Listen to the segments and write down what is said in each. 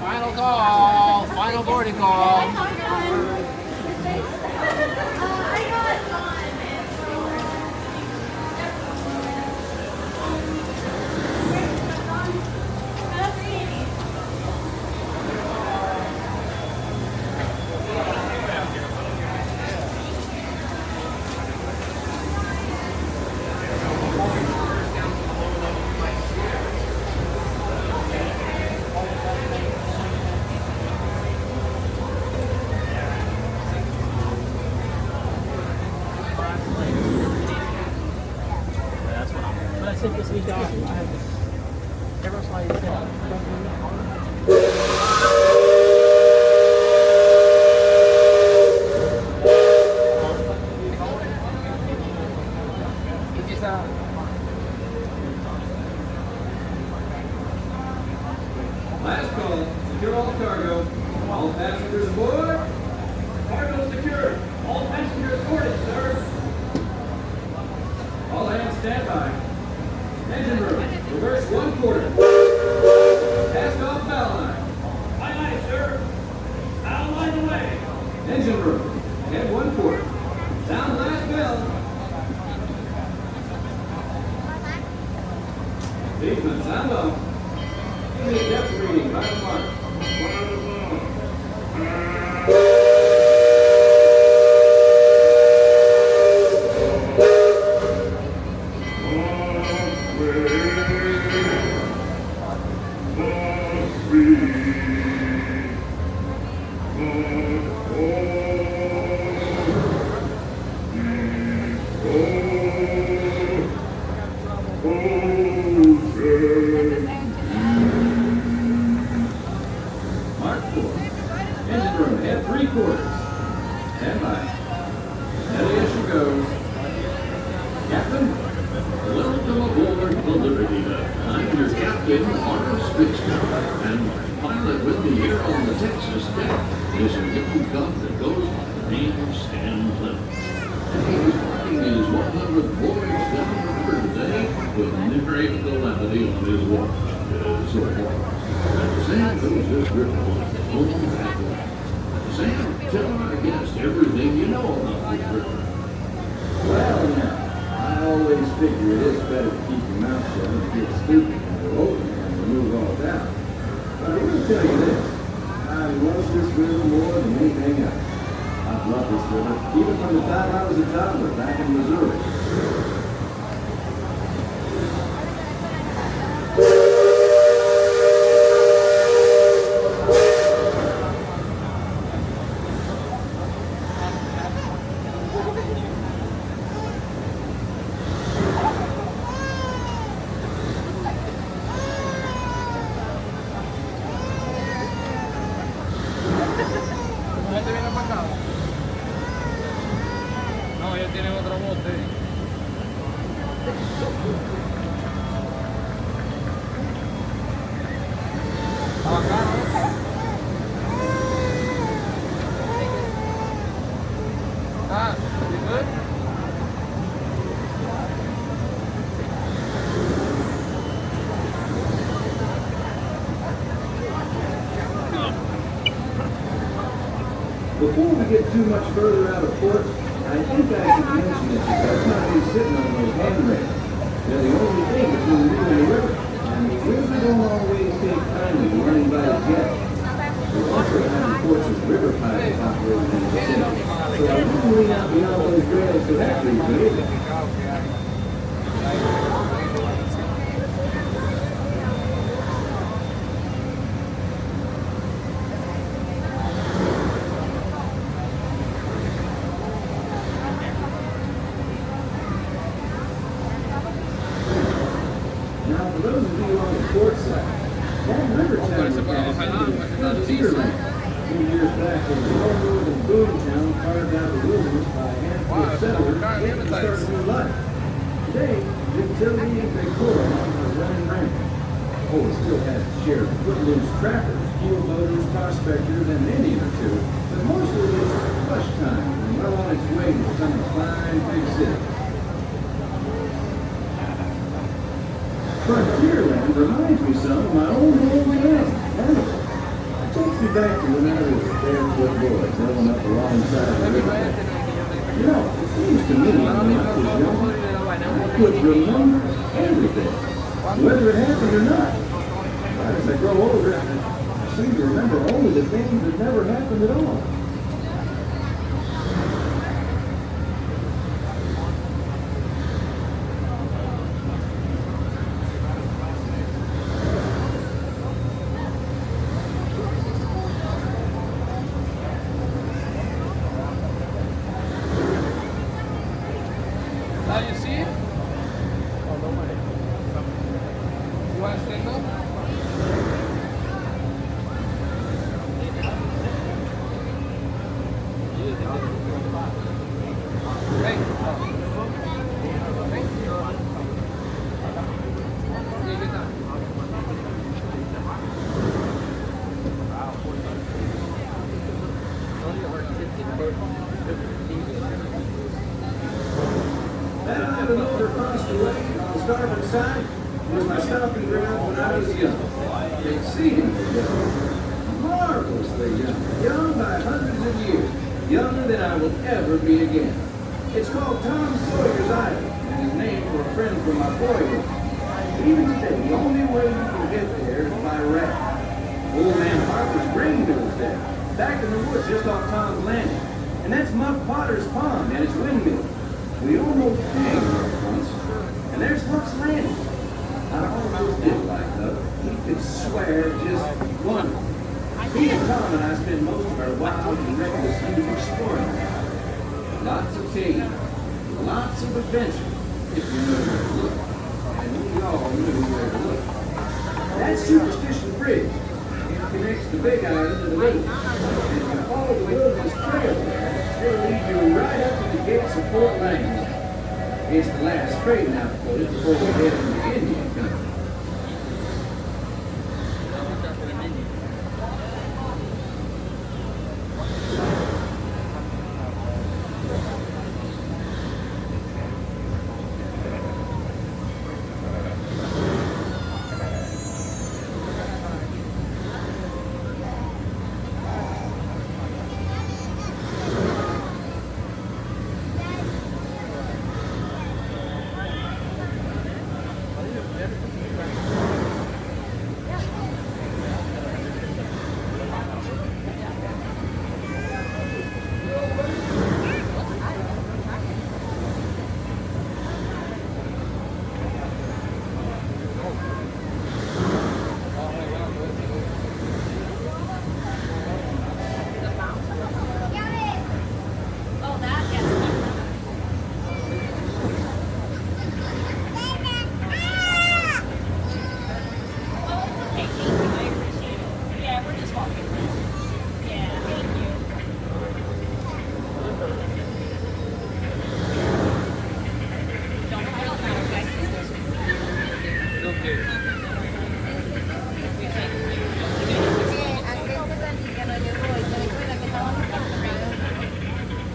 Final call. Final boarding call. Last call. Secure all cargo. All passengers aboard. Cargo secured. All passengers boarded, sir. All hands stand by. Engine room. Reverse 1/4. Cast off bow line. Aye, aye, sir. Bow line away. Engine room. Head 1/4. Sound last bell. Seaman, sound off. Give me a depth reading by the mark. Mark 4. Engine room, head 3/4. Stand by. Steady as she goes. Captain, Welcome aboard the Liberty Belle. I'm your captain, Arnold Spitzer, and my pilot with me here on the Texas deck is a little cub that goes by the name of Stan Clemens. And he's working his 100th voyage down the river today with narrative calamity on his watch. So far. And Sam knows this river like his own backyard. Sam, tell our guests everything you know about this river. well now, I always figure it is better to keep your mouth shut and get stupid than to open it and remove all doubt. But I will tell you this. I love this river more than anything else. I've loved this river, even from the time I was a toddler back in Missouri. No, ya tiene otro bote. Ah, you good? Before we get too much further out of port, I think I should mention that you best not be sitting on those handrails. They're the only thing between you and the river, and we really don't always take kindly to running by the jet. We also have reports of river pirates operating in the vicinity, so I wouldn't lean out beyond those rails for that reason either. Now, for those of you on the port side, that river town is Tierland. A few years back, there was no more than boomtown carved out of the wilderness by a handful of settlers to start a new life. Today, utility and decor are running rampant. Oh, it still has its share of footloose trappers, keel boaters, prospectors, and an Indian or two, but mostly it's flush time and well on its way to become a fine big city. Frontierland reminds me some of my own hometown, Hannibal. It takes me back to when I was a barefoot boy sailing up alongside the river. You know, it seems to me when I was young, I could remember everything, whether it happened or not. But as I grow older, I seem to remember only the things that never happened at all. Now you see it? You want to stand up? Hey. That island over across the lake on the starboard side was my stomping ground when I was young. Exceedingly young. Marvelously young. Young by hundreds of years. Younger than I will ever be again. It's called Tom Sawyer's Island, and is named for a friend from my boyhood. Even today, the only way you can get there is by raft. Old man Harper's grain mill's there, back in the woods just off Tom's Landing. And that's Muff Potter's pond and its windmill. We almost hanged there once. And there's Huck's Landing. I almost did like Huck. He could swear just wonderful. He and Tom and I spent most of our wild and reckless youth exploring there. Lots of caves, lots of adventure, if you know where to look. And we all knew where to look. That's Superstition Bridge. It connects the Big Island to the lake. And if you follow the Wilderness Trail there, it'll lead you right up to the gates of Fort Langston. It's the last trading outpost before we head into Indian country.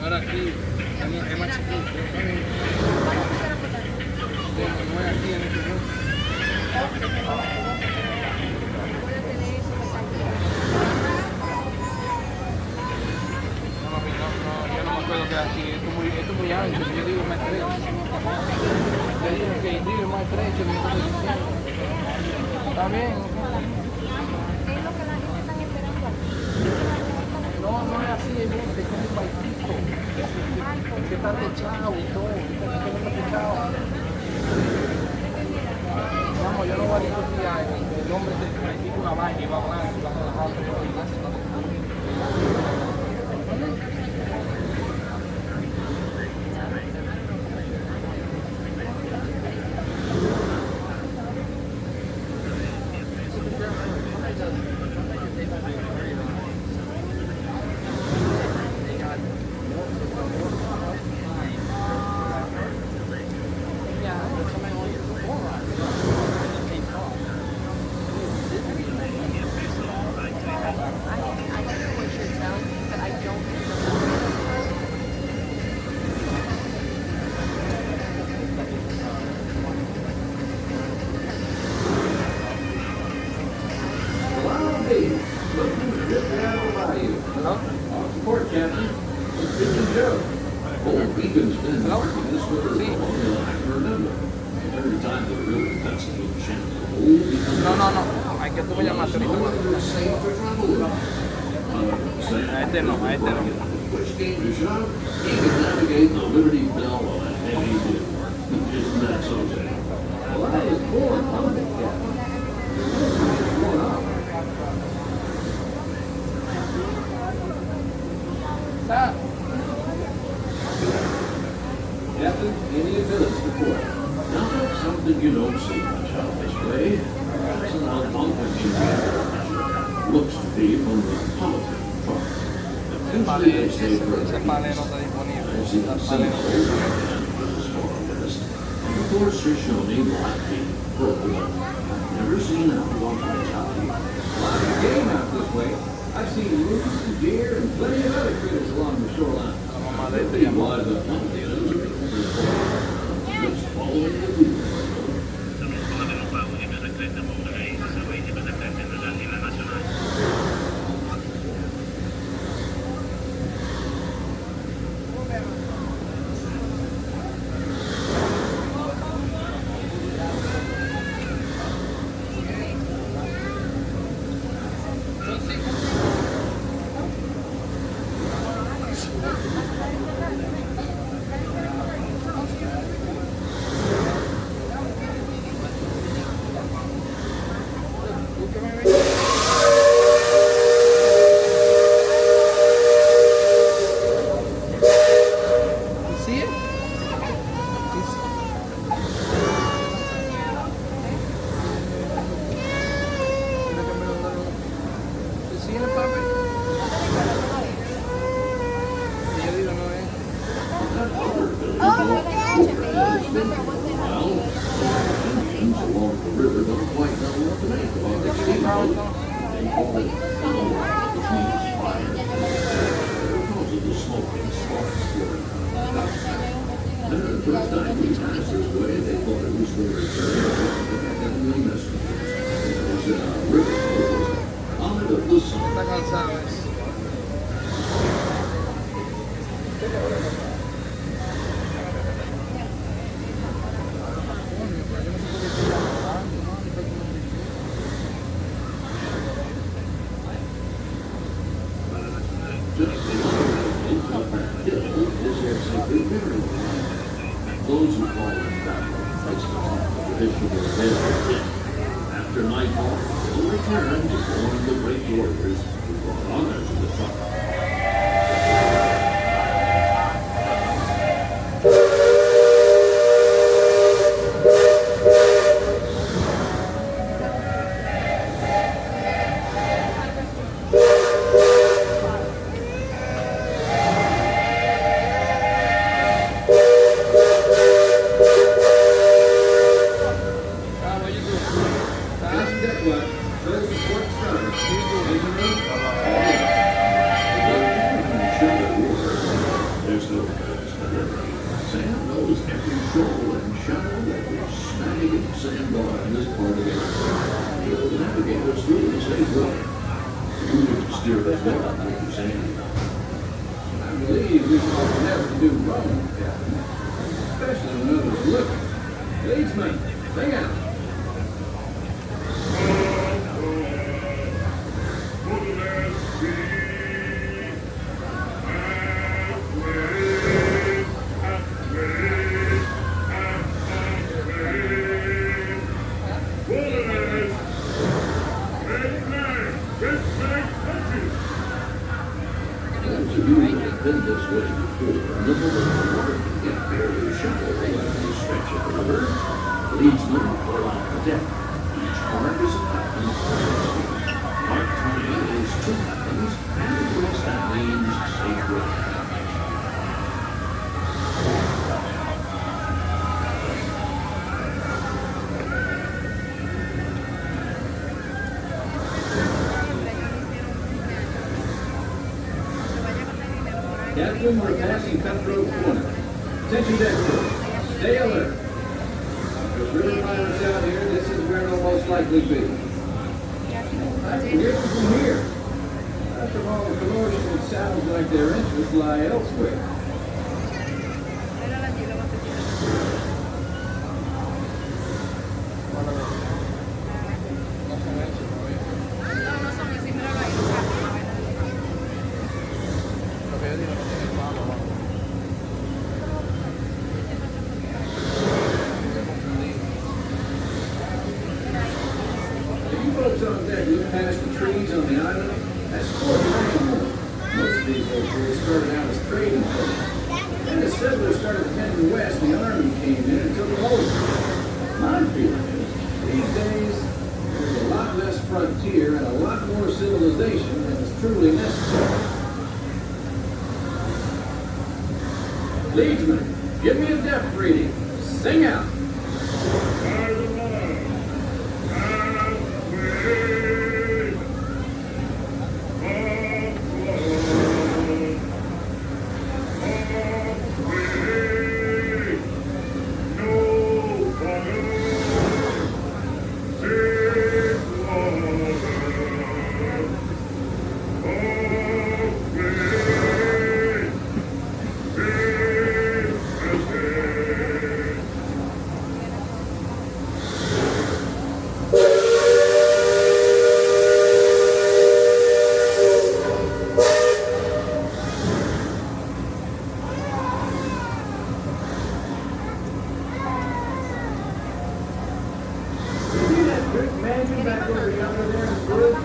Ahora aquí es más chiquito. No es aquí en este No, yo no me acuerdo que aquí esto es muy ancho, yo digo más estrecho. Yo digo que el río es más estrecho, me estoy diciendo. Está bien. Es lo que la gente está esperando aquí. No es así, es como un barquito. Que está techado y todo, que está techado. Vamos, yo no voy a discutir el nombre de una vaina y va a hablar y va a relajar. passing channel will become No, no, no. Hay que tú me llamaste ahorita. safe for travel. A este no, a este no. Which game to shop? You can navigate the Liberty Belle on a heavy dip. Isn't that so, Sam? Well, I was born on the Captain. What's going on? Sa- Captain, Indian Village report. Now that's something you don't see much out this way. That's an Algonquin looks to be from the Politan part. Eventually they stay Ese further panel no east. está disponible. I've seen Está the el same panel. old and the forest. And of course Shoshone, Blackfeet, Purple. I've never seen Algonquins out here. A lot of game out this way. I've seen moose and deer and plenty of other critters along the shoreline. Liberty was a just following the leader. You see it? You see- You see it, papi? Y yo digo, no es. Indians along the river don't quite know what to make about the steamboat. They call it fire, which means fire. Because of the smoke and sparks flowing out. And the first time we passed this way, they thought it was the return of the heavenly messengers. Because in our riverboat was a comet of the sun. Está cansado eso. Just below up that hill is their sacred burial ground. Those who fall in battle traditional dead. After nightfall, they'll return to join the great warriors who brought honor to the tribe. What you doing? That's deck watch. First report started. Engine room? There's no place for liberty. Sam knows every shoal and shallow, every snag and sandbar in this part of the island. He'll navigate us through the safe way. You need to steer us well, Mr. Sam. I believe we ought never to do wrong, Captain. Especially when others look. Leadsman, bring out. Those of you that have been this way before know that the water can get fairly shallow when you stretch it over. Leadsmen pull out the deck. Each part is a captain. Part 20 is two captains, and of course that means safe way. Captain, we're passing Cutthroat Corner. Attention deck crew. Stay alert. There's river violence out here. This is where it'll most likely be. I can hear them from here. After all the commotion, it sounds like their interests lie elsewhere. no lo veo. No son esos todavía. No, no son así, míralo ahí. Lo que yo digo no tiene palo abajo. Estoy confundido. If you folks on deck look past the trees on the island, that's Fort Raymore. Most of these old boys started out as trading posts. Then as settlers started heading west, the army came in and took them over. My feeling is, these days, there's a lot less frontier and a lot more civilization than is truly necessary. Leadsman, give me a depth reading. Sing out. See that brick mansion back over yonder there in the wood?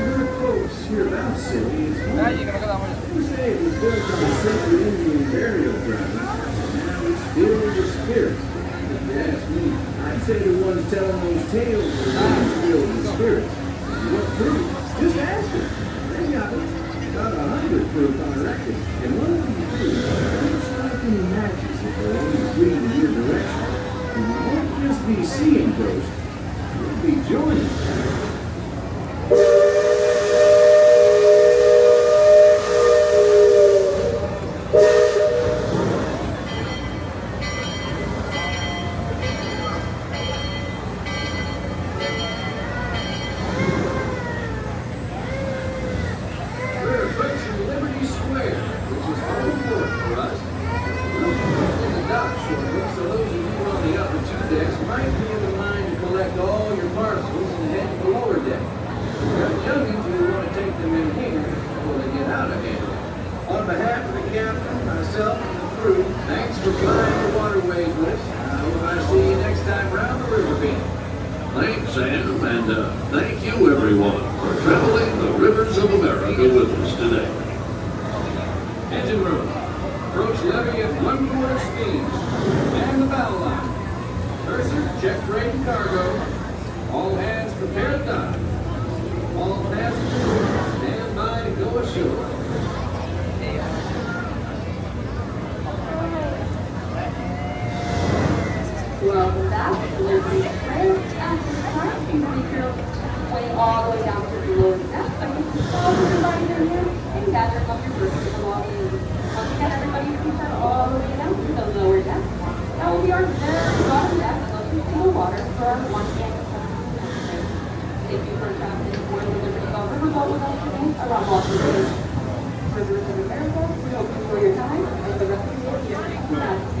Your folks hereabouts say it's Calle, que no quedamos ya. They say it was built on a sacred Indian burial ground. Now it's filled with spirits. If you ask me, I'd say the ones telling those tales are filled with spirits. What proof? Just ask them. They got it. About 100 proof on record. And one of them proves don't strike any matches if they're only breathing in your direction. And you won't just be seeing ghosts, you'll be joining. We're approaching Liberty Square, which is home port for us. In the dock shortly, so those of you on the upper two decks might be in the line to collect all your parcels and head to the lower deck. We've got youngins who want to take them in here before they get out of here. On behalf of the captain, myself, and the crew, thanks for flying the waterways with us. I hope I see you next time round the river beach. Thanks, Sam, and thank you, everyone, for traveling the rivers of America with us today. Engine room. Approach levee at 1/4 speed. And the bow line. Purser, check freight and cargo. All hands prepare to dock. All passengers stand by to go ashore. Welcome back to Liberty Belle. At this time, you make your way all the way down to the lower deck. I mean, all of everybody in here and gather up your personal belongings. Once again, everybody please head all the way down to the lower deck. That will be our very bottom deck, looking to the water for our one and Thank you for traveling aboard the Liberty Belle Riverboat with us today around Washington Rivers of America. We hope you enjoy your time and the rest of your day here.